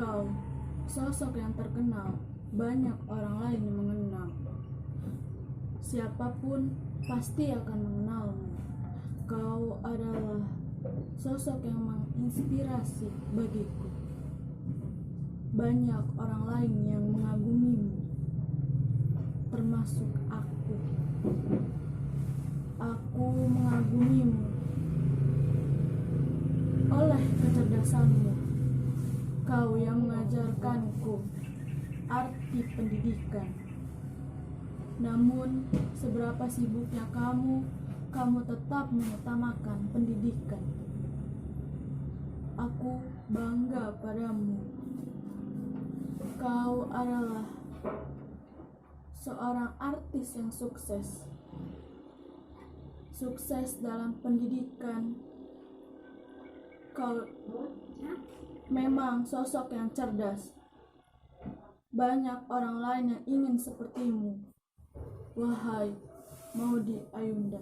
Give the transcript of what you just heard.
Kau sosok yang terkenal, banyak orang lain yang mengenal. Siapapun pasti akan mengenalmu. Kau adalah sosok yang menginspirasi bagiku. Banyak orang lain yang mengagumimu, termasuk aku. Aku mengagumimu oleh kecerdasanmu. Kau yang mengajarkanku arti pendidikan. Namun, seberapa sibuknya kamu tetap mengutamakan pendidikan. Aku bangga padamu. Kau adalah seorang artis yang sukses. Sukses dalam pendidikan. Kau memang sosok yang cerdas. Banyak orang lain yang ingin sepertimu. Wahai Maudy Ayunda.